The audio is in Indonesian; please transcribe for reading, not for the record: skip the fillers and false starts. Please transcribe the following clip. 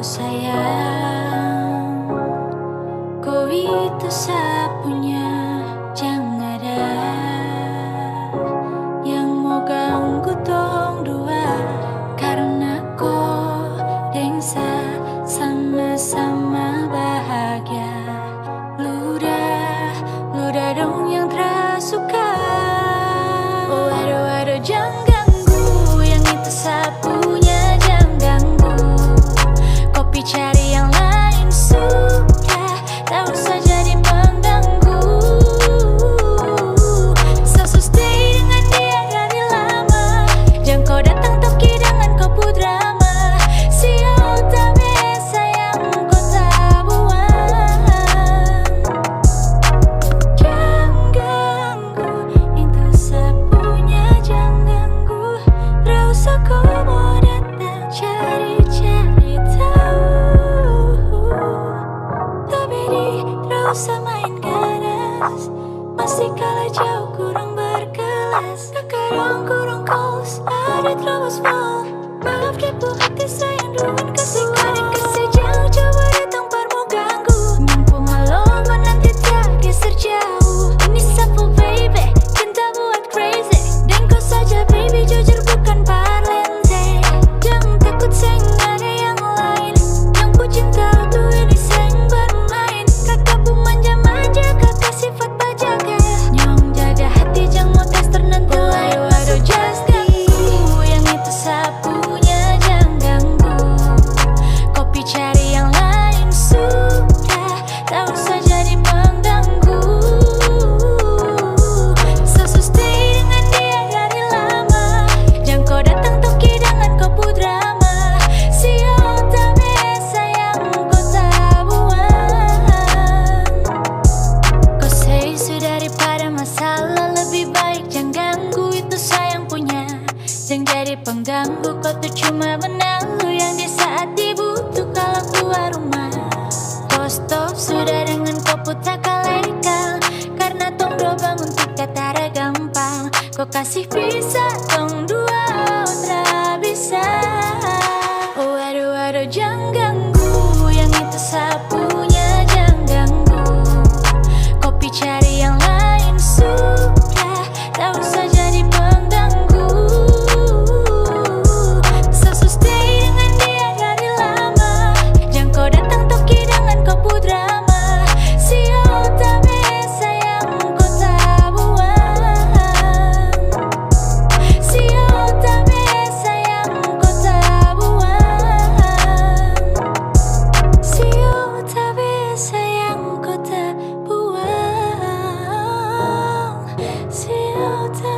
sayang, kau itu sapunya, jangan ada yang mau ganggu tong dua, karena kau dengsa sama-sama bahagia. Ludah dong yang tersuka. Oh aduh jangan ganggu, yang itu sapunya jangan ganggu. Kopi cari yang lain sudah, tak usah jadi pengganggu. So stay dengan dia dari lama, jangan kau datang toki dengan kau put drama. Sial tak biasa yang kau tak buang. Jangan ganggu, itu sapunya jangan ganggu. Tak usah kau mau datang cari-cari tahu. Tapi tak usah main ganas, masih kalah jauh kurang berkelas. Sekarang kurang calls, ada trouble small. Maaf depu hati sayang duluan kasih kau dikasih jauh, coba datang parmu ganggu. Nyampu malam nanti tak geser jauh. Ini sapu baby, cinta buat crazy. Dan kau saja baby, jujur bukan parlense. Jangan takut sayang ada yang lain, yang ku cinta tuh ini sayang bermain. Kakak pun manja-manja, kakak sifat bajaga. Nyong jaga hati jangan mau tester nanti lain. Waduh just ganggu, yang itu sapunya jangan ganggu. Kopi cari yang lain sudah, tak usah jadi pengganggu. So stay dengan dia dari lama, jangan kau datang toki dengan kau put drama. Sial tak biasa yang kau tak buang. Kau say sudah daripada masalah, lebih baik jangan ganggu, itu sayang punya. Jangan jadi pengganggu, kau tuh cuma benalu yang di saat dibutuh kalau keluar rumah. Kau stop sudah dengan kau putar kaleka, karena tong dua bangun tiket ada gampang. Kau kasih bisa tong dua tak bisa. Oh aduh jangan ganggu, yang itu sapunya jangan ganggu. Kopi cari yang lain sudah, tak usah jadi pengganggu. So stay dengan dia dari lama, jangan kau datang toki dengan kau put drama. Sial tak biasa yang kau tak buang. Sial tak biasa yang kau tak buang. Sial tak biasa yang kau tak buang. Sial tak